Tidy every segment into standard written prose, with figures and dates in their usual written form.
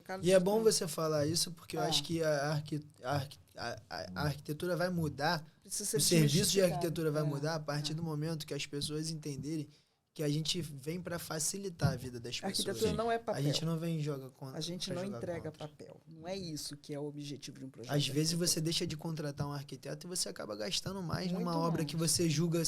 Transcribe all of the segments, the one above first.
Carlos. E é bom você falar isso, porque eu acho que a arquitetura vai mudar, Precisa ser o serviço de desmistificado. arquitetura vai mudar a partir do momento que as pessoas entenderem que a gente vem para facilitar a vida das A pessoas. arquitetura não é papel. A gente não vem jogar contra. A gente não entrega papel. Não é isso que é o objetivo de um projeto. Às vezes você deixa de contratar um arquiteto e você acaba gastando mais Muito numa obra mais. que você julga...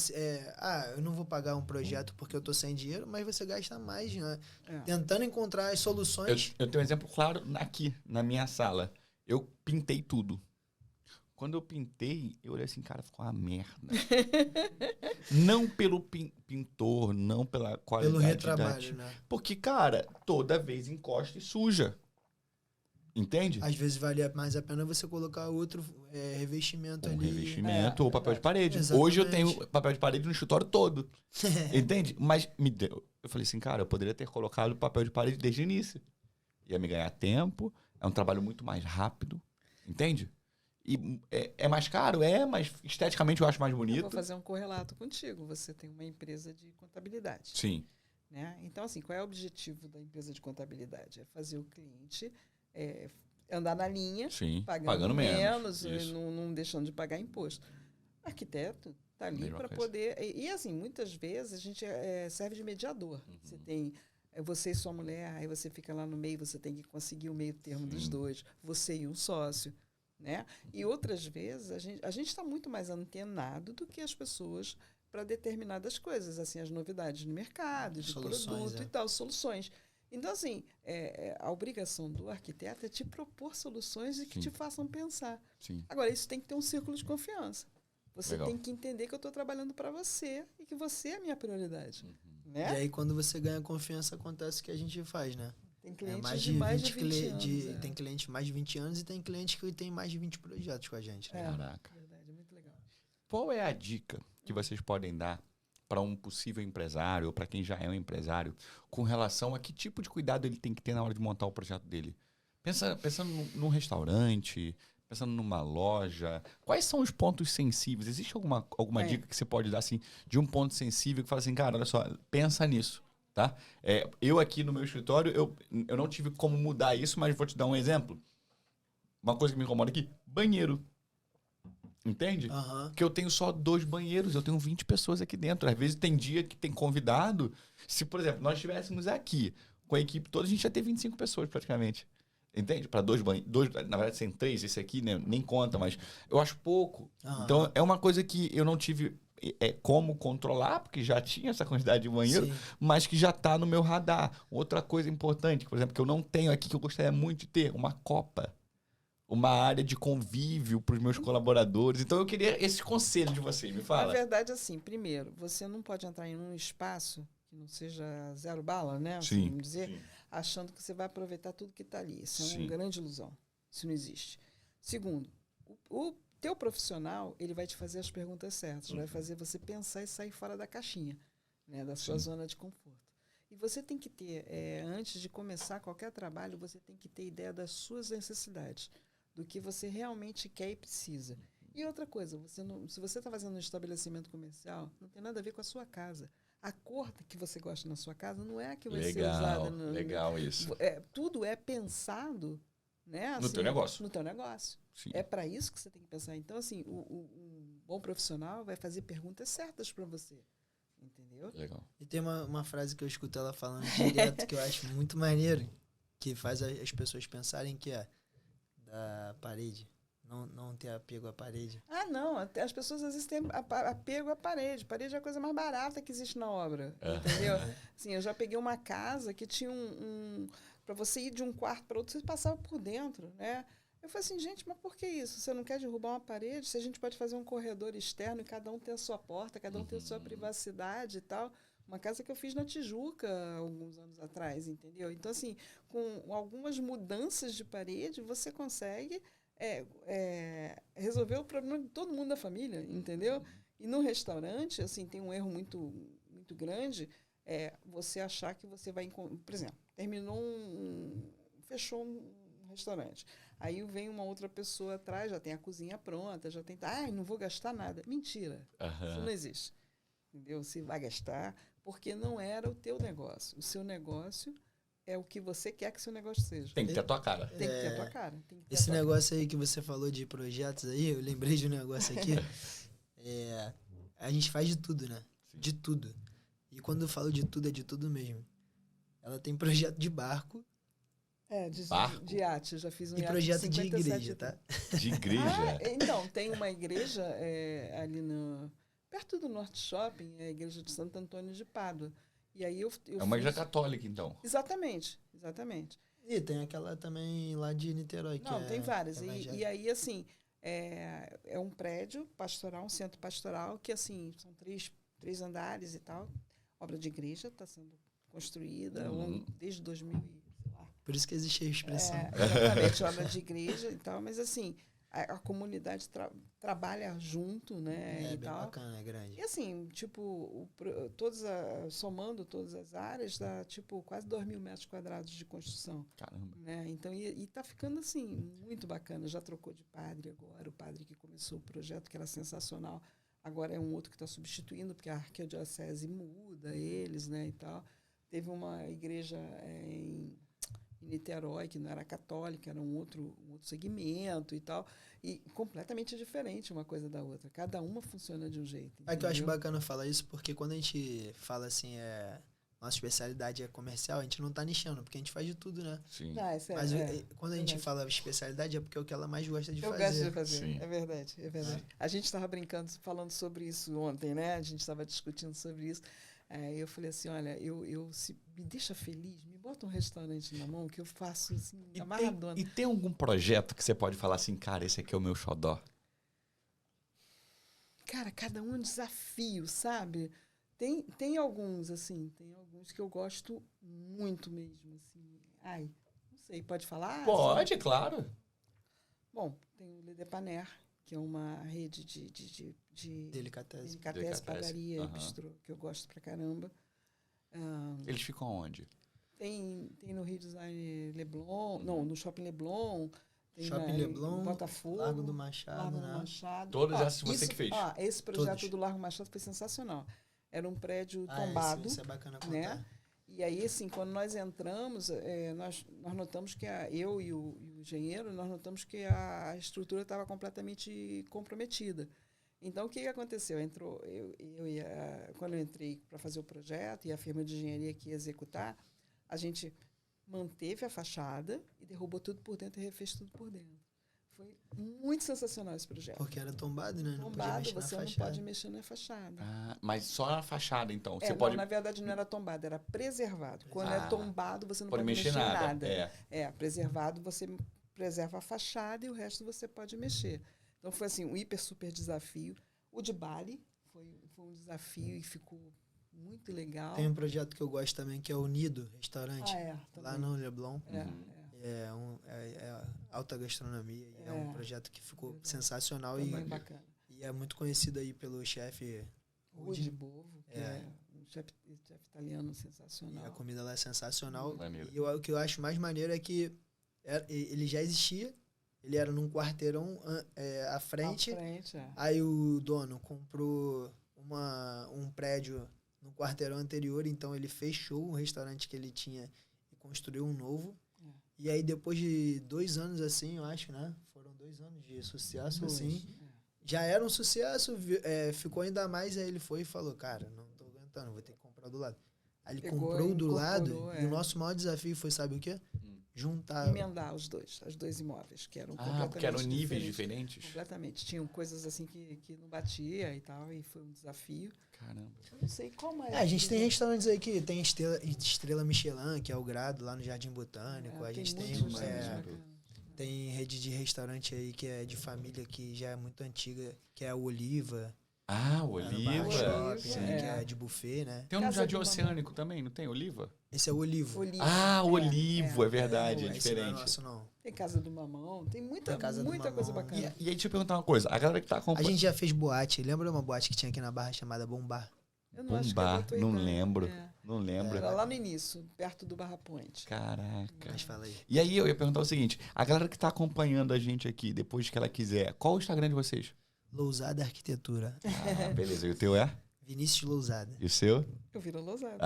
eu não vou pagar um projeto porque eu tô sem dinheiro, mas você gasta mais, né? Tentando encontrar as soluções. Eu tenho um exemplo claro aqui, na minha sala. Eu pintei tudo. Quando eu pintei, eu olhei assim, cara, ficou uma merda. Não pelo pintor, não pela qualidade. Pelo retrabalho, né? Porque, cara, toda vez encosta e suja. Entende? Às vezes vale mais a pena você colocar outro revestimento ali. Revestimento ou papel de parede. Exatamente. Hoje eu tenho papel de parede no escritório todo. Entende? Mas me deu. Eu falei assim, cara, eu poderia ter colocado papel de parede desde o início. Ia me ganhar tempo. É um trabalho muito mais rápido. Entende? E é mais caro, mas esteticamente eu acho mais bonito. Eu vou fazer um correlato contigo. Você tem uma empresa de contabilidade. Sim. Né? Então, assim, qual é o objetivo da empresa de contabilidade? É fazer o cliente andar na linha, Sim, pagando menos não deixando de pagar imposto. O arquiteto está ali para poder... E, assim, muitas vezes a gente serve de mediador. Uhum. Você tem... Você e sua mulher, aí você fica lá no meio, você tem que conseguir o meio termo dos dois. Você e um sócio. Né? E outras vezes a gente está muito mais antenado do que as pessoas para determinadas coisas, assim, as novidades no mercado, de produto e tal, soluções. Então, assim, a obrigação do arquiteto é te propor soluções e que te façam pensar. Sim. Agora, isso tem que ter um círculo de confiança. Você Legal. tem que entender que eu estou trabalhando para você e que você é a minha prioridade. Uhum. Né? E aí, quando você ganha confiança, acontece o que a gente faz, né? Tem clientes de mais de 20 anos. Tem cliente de mais de 20 anos e tem cliente que tem mais de 20 projetos com a gente. Né? Caraca. Verdade, muito legal. Qual é a dica que vocês podem dar para um possível empresário ou para quem já é um empresário com relação a que tipo de cuidado ele tem que ter na hora de montar o projeto dele? Pensando num restaurante, pensando numa loja, quais são os pontos sensíveis? Existe alguma dica que você pode dar assim, de um ponto sensível que fala assim, cara, olha só, pensa nisso. Tá? Eu aqui no meu escritório, eu não tive como mudar isso, mas vou te dar um exemplo. Uma coisa que me incomoda aqui, banheiro. Entende? Uhum. Que eu tenho só 2 banheiros, eu tenho 20 pessoas aqui dentro. Às vezes tem dia que tem convidado. Se, por exemplo, nós estivéssemos aqui com a equipe toda, a gente ia ter 25 pessoas praticamente. Entende? Para 2 banheiros, na verdade, sem 3, esse aqui né, nem conta, mas eu acho pouco. Uhum. Então, é uma coisa que eu não tive como controlar, porque já tinha essa quantidade de banheiro, mas que já está no meu radar. Outra coisa importante, por exemplo, que eu não tenho aqui, que eu gostaria muito de ter, uma copa. Uma área de convívio para os meus colaboradores. Então, eu queria esse conselho de vocês. Me fala. Na verdade, assim, primeiro, você não pode entrar em um espaço que não seja zero bala, né? Assim, vamos dizer, achando que você vai aproveitar tudo que está ali. Isso é uma grande ilusão. Isso não existe. Segundo, o teu profissional, ele vai te fazer as perguntas certas, vai fazer você pensar e sair fora da caixinha, né? Da sua zona de conforto. E você tem que ter, antes de começar qualquer trabalho, você tem que ter ideia das suas necessidades, do que você realmente quer e precisa. E outra coisa, se você está fazendo um estabelecimento comercial, não tem nada a ver com a sua casa. A cor que você gosta na sua casa não é a que vai ser usada. Legal isso. Tudo é pensado, né, assim, no teu negócio. No teu negócio. Sim. É para isso que você tem que pensar. Então, assim, um bom profissional vai fazer perguntas certas para você. Entendeu? Legal. E tem uma frase que eu escuto ela falando direto que eu acho muito maneiro, que faz as pessoas pensarem que é da parede. Não ter apego à parede. Ah, não. As pessoas às vezes têm apego à parede. Parede é a coisa mais barata que existe na obra. Entendeu? Assim, eu já peguei uma casa que tinha para você ir de um quarto para outro, você passava por dentro, né? Eu falei assim, gente, mas por que isso? Você não quer derrubar uma parede? Se a gente pode fazer um corredor externo e cada um tem a sua porta, cada um tem a sua privacidade e tal. Uma casa que eu fiz na Tijuca alguns anos atrás, entendeu? Então, assim, com algumas mudanças de parede, você consegue resolver o problema de todo mundo da família, entendeu? E no restaurante, assim, tem um erro muito, muito grande, você achar que você vai... Por exemplo, fechou um restaurante. Aí vem uma outra pessoa atrás, já tem a cozinha pronta, já tem... não vou gastar nada. Mentira. Isso não existe. Entendeu? Você vai gastar porque não era o teu negócio. O seu negócio é o que você quer que seu negócio seja. Tem que ter a tua cara. Tem que ter a tua cara. Esse negócio aí que você falou de projetos aí, eu lembrei de um negócio aqui. A gente faz de tudo, né? Sim. De tudo. E quando eu falo de tudo, é de tudo mesmo. Ela tem projeto de barco. De iate. Eu já fiz um iate. E projeto de igreja, tá? De igreja? Então, tem uma igreja ali perto do Norte Shopping, a igreja de Santo Antônio de Pádua. E aí eu é uma igreja católica, então. Exatamente. E tem aquela também lá de Niterói. Não, tem várias. E aí, assim, é um prédio pastoral, um centro pastoral, que, assim, são três andares e tal. Obra de igreja, está sendo construída desde 2000 sei lá. Por isso que existe a expressão. Exatamente, obra de igreja e tal. Mas, assim, a comunidade trabalha junto, né? É bem bacana, é grande. E assim, tipo, somando todas as áreas, dá tipo quase 2.000 metros quadrados de construção. Caramba. Né? Então, e tá ficando assim, muito bacana. Já trocou de padre agora, o padre que começou o projeto, que era sensacional. Agora é um outro que está substituindo, porque a arquidiocese muda eles, né, e tal. Teve uma igreja em Niterói, que não era católica, era um outro segmento e tal. E completamente diferente uma coisa da outra. Cada uma funciona de um jeito. É que eu acho bacana falar isso, porque quando a gente fala assim, nossa especialidade é comercial, a gente não tá nichando, porque a gente faz de tudo, né? Sim. Mas quando a gente fala especialidade, é porque é o que ela mais gosta de fazer. Eu gosto de fazer, sim. É verdade. A gente estava brincando, falando sobre isso ontem, né? A gente estava discutindo sobre isso. Eu falei assim, olha, se me deixa feliz, me bota um restaurante na mão que eu faço assim, amarradona. E tem algum projeto que você pode falar assim, cara, esse aqui é o meu xodó? Cara, cada um é um desafio, sabe? Tem alguns, assim, que eu gosto muito mesmo, assim. Ai, não sei, pode falar? Pode, claro. Bom, tem o Le Depaner, que é uma rede de delicatesse, padaria, bistrô, que eu gosto pra caramba. Eles ficam onde? Tem no Rio Design Leblon, no Shopping Leblon. Tem Shopping Leblon, Botafogo, Largo do Machado, né? Machado. Todas essas você que fez. Esse projeto do Largo Machado foi sensacional. Era um prédio tombado. Isso é bacana contar. Né? E aí, assim, quando nós entramos, nós notamos que eu e o engenheiro, nós notamos que a estrutura estava completamente comprometida. Então, o que aconteceu? Quando eu entrei para fazer o projeto e a firma de engenharia que ia executar, a gente manteve a fachada e derrubou tudo por dentro e refez tudo por dentro. Foi muito sensacional esse projeto. Porque era tombado, né? Tombado, você não pode mexer na fachada. Mas só na fachada, então? Você pode... na verdade, não era tombado, era preservado. Quando é tombado, você não pode mexer em nada. Preservado, você preserva a fachada e o resto você pode mexer. Então, foi assim, um super desafio. O de Bali foi um desafio e ficou muito legal. Tem um projeto que eu gosto também, que é o Nido Restaurante. Lá no Leblon. É alta gastronomia. É um projeto que ficou sensacional bacana. E é muito conhecido aí pelo chefe Rudy Bovo, que é um chefe italiano sensacional. E a comida lá é sensacional. Maneiro. E o que eu acho mais maneiro é que ele já existia. Ele era num quarteirão à frente. Aí o dono comprou um prédio no quarteirão anterior, então ele fechou o restaurante que ele tinha e construiu um novo. E aí, depois de 2 anos, assim, eu acho, né? Foram 2 anos de sucesso, assim. Já era um sucesso, ficou ainda mais, aí ele foi e falou, cara, não tô aguentando, vou ter que comprar do lado. Aí ele comprou do lado, e o nosso maior desafio foi, sabe o quê? Juntar... Emendar os dois imóveis, que eram completamente porque eram níveis diferentes? Completamente. Tinham coisas assim que não batia e tal, e foi um desafio. Caramba. Eu não sei como é. A gente tem restaurantes aí que tem estrela Michelin, que é o Grado, lá no Jardim Botânico. A gente tem rede de restaurante aí que é de família, que já é muito antiga, que é o Oliva. O Oliva. Que é de buffet, né? Tem um no Jardim Oceânico também, não tem? Oliva? Esse é o Olivo. Olivo, é verdade, é diferente. Não é nosso, não. Tem Casa do Mamão, tem muita coisa bacana. E aí, deixa eu perguntar uma coisa. A galera que tá acompanhando... A gente já fez boate. Lembra uma boate que tinha aqui na Barra chamada Bombar? Eu não acho que é não lembro. Não lembro. Era lá no início, perto do Barra Point. Caraca. Mas fala aí. E aí, eu ia perguntar o seguinte. A galera que tá acompanhando a gente aqui, depois que ela quiser, qual o Instagram de vocês? Lousada Arquitetura. Beleza. E o teu é? Vinícius Lousada. E o seu? Eu viro Lousada.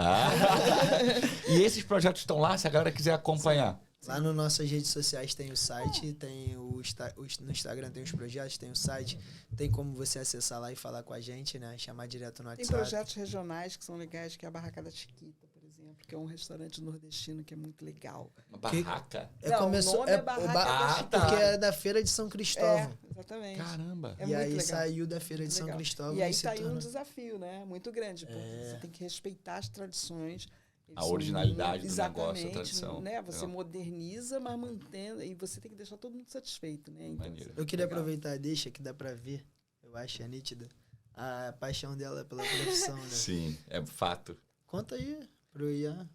E esses projetos estão lá, se a galera quiser acompanhar? Sim. Lá nas nossas redes sociais tem o site, tem no Instagram tem os projetos, tem o site, tem como você acessar lá e falar com a gente, né? Chamar direto no WhatsApp. Tem projetos regionais que são legais, que é a Barraca da Chiquita, por exemplo, que é um restaurante nordestino que é muito legal. Uma barraca? O nome é Barraca da porque é da Feira de São Cristóvão. Exatamente. Caramba. E aí saiu da Feira de São Cristóvão. E aí tá aí um desafio, né? Muito grande, porque você tem que respeitar as tradições. A originalidade do negócio, a tradição. Né? Você moderniza, mas mantendo. E você tem que deixar todo mundo satisfeito, né? Então, eu queria aproveitar, deixa que dá pra ver, eu acho, é nítida, a paixão dela pela profissão, né? Sim, é fato. Conta aí pro Ian.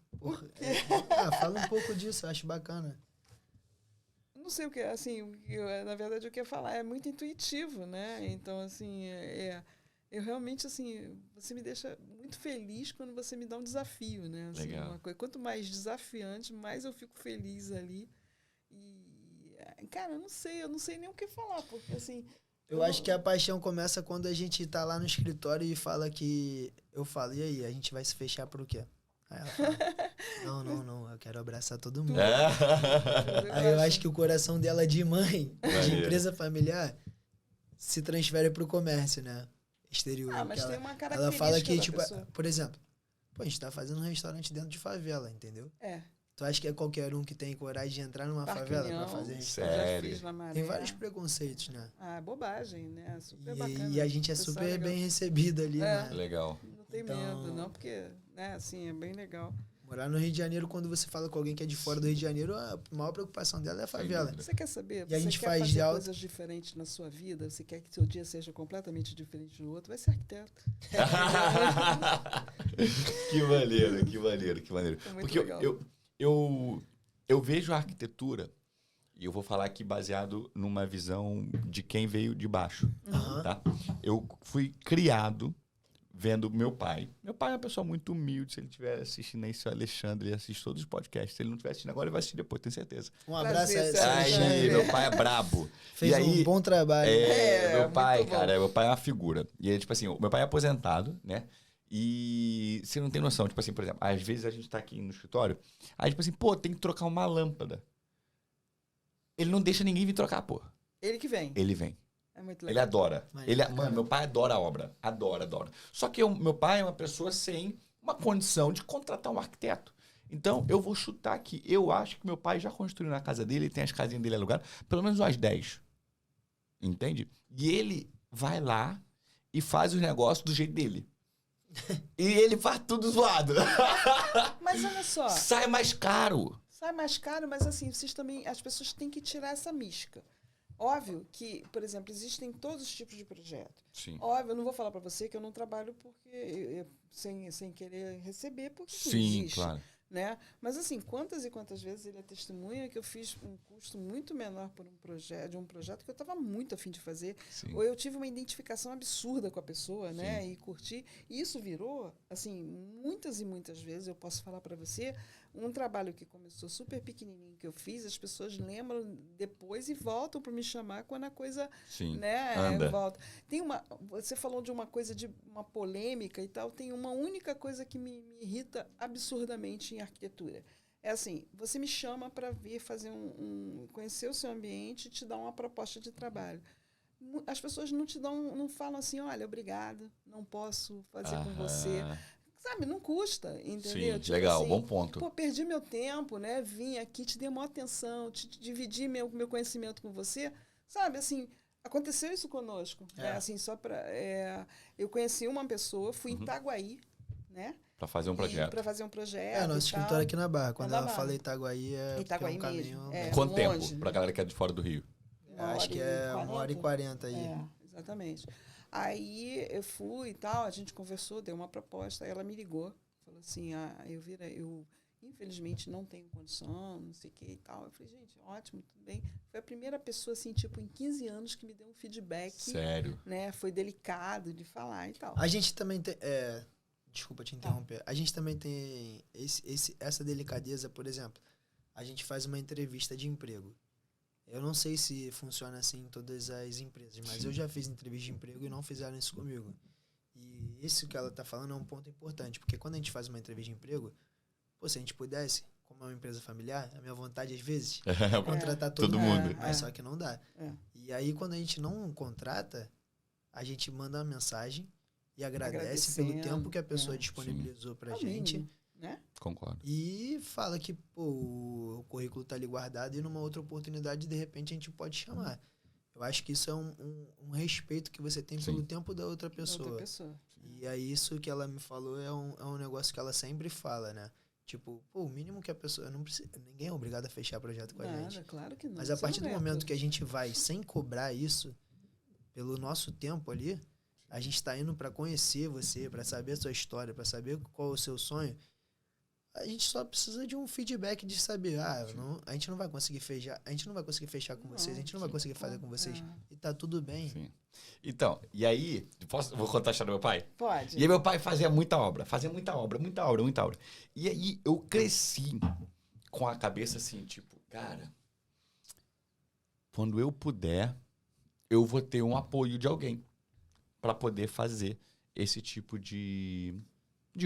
Fala um pouco disso, eu acho bacana. Não sei o que, assim, na verdade o que eu ia falar é muito intuitivo, né? Então, assim, eu realmente, assim, você me deixa muito feliz quando você me dá um desafio, né? Assim, legal. Uma coisa, quanto mais desafiante, mais eu fico feliz ali. E, cara, eu não sei nem o que falar, porque, assim... Eu acho que a paixão começa quando a gente tá lá no escritório e fala que... Eu falo, e aí, a gente vai se fechar pro quê? Aí ela fala, não, eu quero abraçar todo mundo. Aí eu acho que o coração dela de mãe, de empresa familiar, se transfere pro comércio, né? Exterior. Mas tem uma característica ela fala que, tipo, pessoa. Por exemplo, a gente tá fazendo um restaurante dentro de favela, entendeu? Tu acha que é qualquer um que tem coragem de entrar numa favela pra fazer restaurante? Sério? Tem vários preconceitos, né? Bobagem, né? Super bacana. E a gente é super bem recebido ali, né? Legal. Não tem medo, não, porque, né, assim, é bem legal. Morar no Rio de Janeiro, quando você fala com alguém que é de fora do Rio de Janeiro, a maior preocupação dela é a favela. Você quer saber? E a gente quer fazer coisas diferentes na sua vida? Você quer que seu dia seja completamente diferente do outro? Vai ser arquiteto. Que maneiro, que maneiro, que maneiro. É muito porque legal. eu vejo a arquitetura, e eu vou falar aqui baseado numa visão de quem veio de baixo. Tá? Eu fui criado vendo meu pai. Meu pai é uma pessoa muito humilde. Se ele estiver assistindo aí, seu Alexandre, ele assiste todos os podcasts. Se ele não estiver assistindo agora, ele vai assistir depois, tenho certeza. Um abraço aí, meu pai é brabo. Fez um bom trabalho. Meu pai, cara, meu pai é uma figura. E ele, tipo assim, meu pai é aposentado, né? E você não tem noção, tipo assim, por exemplo, às vezes a gente tá aqui no escritório, aí tipo assim, tem que trocar uma lâmpada. Ele não deixa ninguém vir trocar, pô. Ele que vem. Ele vem. É muito legal. Ele adora. Mano, meu pai adora a obra. Adora. Só que meu pai é uma pessoa sem uma condição de contratar um arquiteto. Então, eu vou chutar aqui. Eu acho que meu pai já construiu na casa dele, ele tem as casinhas dele alugadas, pelo menos umas 10. Entende? E ele vai lá e faz os negócios do jeito dele. E ele faz tudo zoado. Mas olha só. Sai mais caro. Sai mais caro, mas assim, as pessoas têm que tirar essa mística. Óbvio que, por exemplo, existem todos os tipos de projeto. Sim. Óbvio, eu não vou falar para você que eu não trabalho porque sem querer receber, porque Sim, não existe. Claro. Né? Mas assim, quantas e quantas vezes ele é testemunha que eu fiz um custo muito menor por um projeto que eu estava muito a fim de fazer. Sim. Ou eu tive uma identificação absurda com a pessoa, né? E curti. E isso virou, assim, muitas e muitas vezes, eu posso falar para você, um trabalho que começou super pequenininho que eu fiz, as pessoas lembram depois e voltam para me chamar quando a coisa, Sim. né, anda. volta. Você falou de uma coisa de uma polêmica e tal, tem uma única coisa que me irrita absurdamente em arquitetura. É assim, você me chama para vir fazer conhecer o seu ambiente e te dar uma proposta de trabalho. As pessoas não falam assim, olha, obrigada, não posso fazer com você. Sabe, não custa, entendeu? Sim, tipo legal, assim, bom ponto. Perdi meu tempo, né? Vim aqui, te dei maior atenção, dividi meu conhecimento com você. Sabe, assim, aconteceu isso conosco. Né? Assim, eu conheci uma pessoa, fui em Itaguaí, né? Para fazer um projeto. Para fazer um projeto. Nosso escritório aqui na Barra. Quando ela fala Itaguaí, é um caminho. Quanto tempo longe, para a galera que é de fora do Rio? Acho que é 1h40 aí. Exatamente. Aí eu fui e tal, a gente conversou, deu uma proposta, aí ela me ligou, falou assim, eu infelizmente não tenho condição, não sei o que e tal. Eu falei, gente, ótimo, tudo bem. Foi a primeira pessoa, assim, tipo, em 15 anos que me deu um feedback. Sério? Né? Foi delicado de falar e tal. A gente também tem... desculpa te interromper. A gente também tem essa delicadeza, por exemplo. A gente faz uma entrevista de emprego. Eu não sei se funciona assim em todas as empresas, mas eu já fiz entrevista de emprego e não fizeram isso comigo. E isso que ela está falando é um ponto importante, porque quando a gente faz uma entrevista de emprego, se a gente pudesse, como é uma empresa familiar, a minha vontade às vezes é contratar todo mundo, mas só que não dá. E aí quando a gente não contrata, a gente manda uma mensagem e agradece pelo tempo que a pessoa disponibilizou pra gente. Né? Concordo. E fala que o currículo tá ali guardado e numa outra oportunidade, de repente, a gente pode chamar. Eu acho que isso é um respeito que você tem pelo tempo da outra pessoa. E aí isso que ela me falou é um negócio que ela sempre fala, né? Tipo, o mínimo que a pessoa... não precisa, ninguém é obrigado a fechar projeto com a gente. Claro que não. Mas a partir do momento que a gente vai sem cobrar isso, pelo nosso tempo ali, a gente está indo para conhecer você, para saber a sua história, para saber qual é o seu sonho. A gente só precisa de um feedback de saber, a gente não vai conseguir fechar com vocês, a gente não vai conseguir fazer com vocês. E tá tudo bem. Sim. Então, e aí, vou contar a história do meu pai? Pode. E aí meu pai fazia muita obra. E aí eu cresci com a cabeça assim, tipo, cara, quando eu puder, eu vou ter um apoio de alguém para poder fazer esse tipo de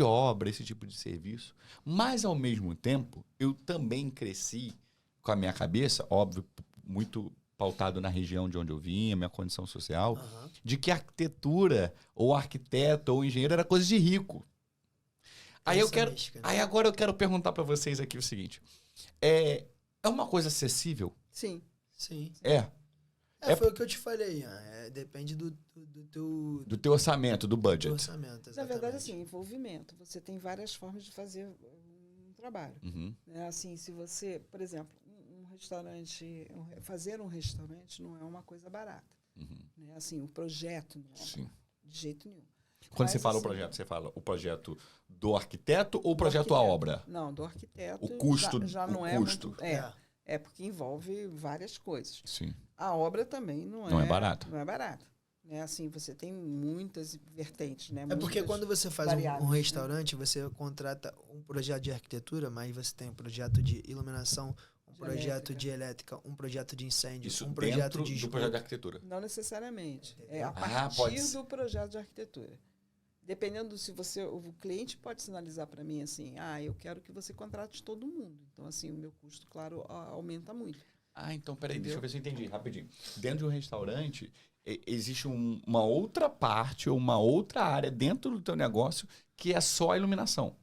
obra, esse tipo de serviço. Mas, ao mesmo tempo, eu também cresci com a minha cabeça, óbvio, muito pautado na região de onde eu vinha, minha condição social, de que arquitetura, ou arquiteto, ou engenheiro era coisa de rico. Aí agora eu quero perguntar para vocês aqui o seguinte. É uma coisa acessível? Sim. Foi o que eu te falei, depende do teu orçamento, do budget. Orçamento, exatamente. Na verdade, assim, envolvimento. Você tem várias formas de fazer um trabalho. Assim, se você, por exemplo, fazer um restaurante não é uma coisa barata. Né? Assim, o projeto não é de jeito nenhum. Quando você fala o projeto, você fala o projeto do arquiteto ou o projeto à obra? Não, do arquiteto. O custo já não é muito. É porque envolve várias coisas. Sim. A obra também não é barata. Não é barata. Né? Assim, você tem muitas vertentes, né? É porque quando você faz um restaurante, você contrata um projeto de arquitetura, mas você tem um projeto de iluminação, um projeto de elétrica, um projeto de incêndio, um projeto de esgoto. Do projeto de arquitetura? Não necessariamente. É a partir do projeto de arquitetura. Dependendo se o cliente pode sinalizar para mim assim, eu quero que você contrate todo mundo. Então, assim, o meu custo, claro, aumenta muito. Então, peraí, deixa eu ver se eu entendi rapidinho. Dentro de um restaurante, existe uma outra parte ou uma outra área dentro do teu negócio que é só a iluminação.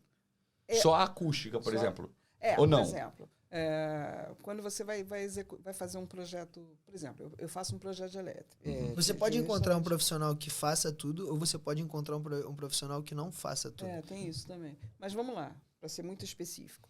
Só a acústica, por exemplo. Ou não? Por exemplo, quando você vai fazer um projeto, por exemplo, eu faço um projeto de elétrica. Você pode encontrar um profissional que faça tudo ou você pode encontrar um profissional que não faça tudo. Tem isso também. Mas vamos lá, para ser muito específico.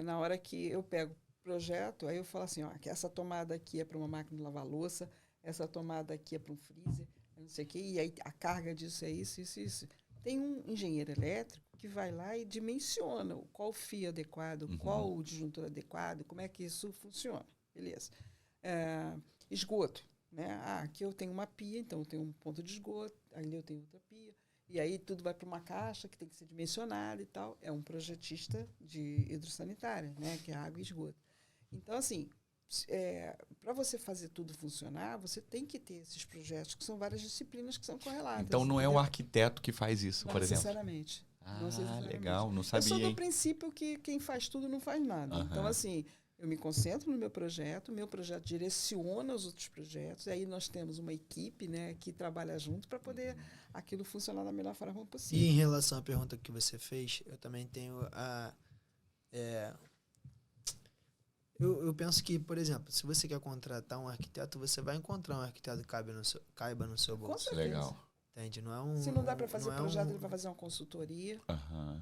Na hora que eu pego o projeto, aí eu falo assim, que essa tomada aqui é para uma máquina de lavar louça, essa tomada aqui é para um freezer, não sei o quê, e aí a carga disso é isso. Tem um engenheiro elétrico que vai lá e dimensiona qual o fio adequado, qual o disjuntor adequado, como é que isso funciona. Beleza. Esgoto. Né? Aqui eu tenho uma pia, então eu tenho um ponto de esgoto, ali eu tenho outra pia, e aí tudo vai para uma caixa que tem que ser dimensionada e tal. É um projetista de hidrossanitária, né? Que é água e esgoto. Então, assim, para você fazer tudo funcionar, você tem que ter esses projetos, que são várias disciplinas que são correlatas. Então, não é o arquiteto que faz isso, por exemplo? Necessariamente. Legal, não sabia. Eu sou do princípio que quem faz tudo não faz nada. Então, assim, eu me concentro no meu projeto direciona os outros projetos, e aí nós temos uma equipe, né, que trabalha junto para poder aquilo funcionar da melhor forma possível. E em relação à pergunta que você fez, eu também tenho Eu penso que, por exemplo, se você quer contratar um arquiteto, você vai encontrar um arquiteto que caiba no seu bolso. Com certeza. Legal. Entende? Se não dá para fazer projeto, ele vai fazer uma consultoria.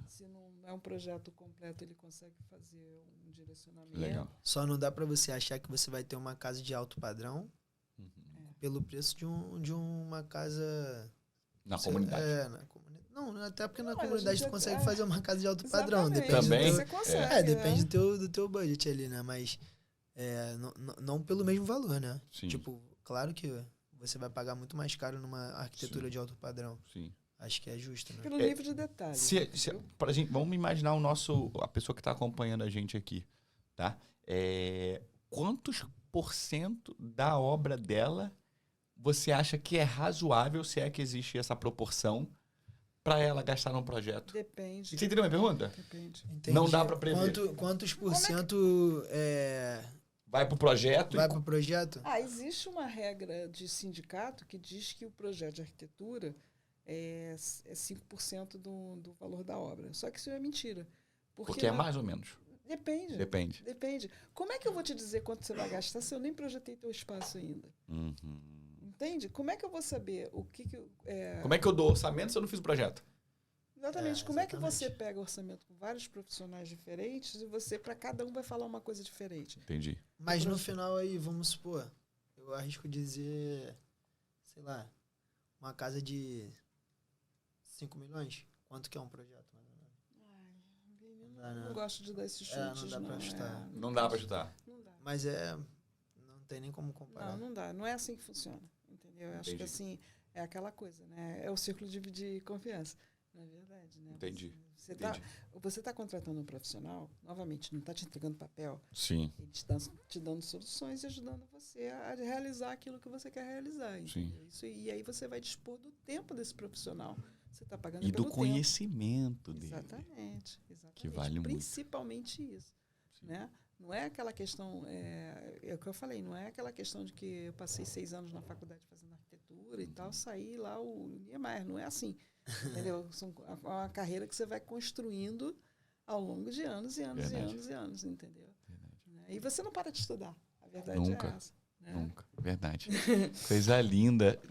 Se não é um projeto completo, ele consegue fazer um direcionamento. Legal. Só não dá para você achar que você vai ter uma casa de alto padrão pelo preço de uma casa... Na comunidade. Na comunidade. Não, até porque na comunidade você consegue fazer uma casa de alto padrão. Depende também. Você consegue. Depende do teu budget ali, né? Mas não pelo mesmo valor, né? Sim. Tipo, claro que você vai pagar muito mais caro numa arquitetura de alto padrão. Sim. Acho que é justo, né? Pelo nível de detalhe. Pra gente, vamos imaginar a pessoa que está acompanhando a gente aqui, tá? Quantos % da obra dela você acha que é razoável, se é que existe essa proporção, para ela gastar num projeto? Depende. Você entendeu a minha pergunta? Depende. Entendi. Não dá para prever. Quantos por cento vai para o projeto? Vai para o projeto? Existe uma regra de sindicato que diz que o projeto de arquitetura é 5% do valor da obra. Só que isso é mentira. Porque é mais ou menos. Depende. Como é que eu vou te dizer quanto você vai gastar se eu nem projetei teu espaço ainda? Entende? Como é que eu vou saber o que Como é que eu dou orçamento se eu não fiz o projeto? Exatamente. Como é que você pega orçamento com vários profissionais diferentes e você, para cada um, vai falar uma coisa diferente? Entendi. Mas no final aí, vamos supor, eu arrisco dizer, sei lá, uma casa de 5 milhões. Quanto que é um projeto? Não gosto de dar esses chutes. Não dá pra chutar. Não dá pra chutar. Mas não tem nem como comparar. Não dá. Não é assim que funciona. Entendeu? Eu acho que assim, é aquela coisa, né? É o círculo de confiança. Não é verdade, né? Entendi. Você tá contratando um profissional, novamente, não está te entregando papel. Sim. Ele está te dando soluções e ajudando você a realizar aquilo que você quer realizar. Sim. E aí você vai dispor do tempo desse profissional. Você está pagando e pelo do conhecimento tempo. dele. Exatamente. Que vale principalmente muito. Isso. Né? Não é aquela questão, é o que eu falei, não é aquela questão de que eu passei 6 anos na faculdade fazendo arquitetura e tal, saí lá o Niemeyer. Não é assim. Entendeu? É uma carreira que você vai construindo ao longo de anos e anos Verdade. e anos e anos, entendeu? E você não para de estudar. A verdade Nunca. é essa. Né? Nunca. Verdade. Coisa linda.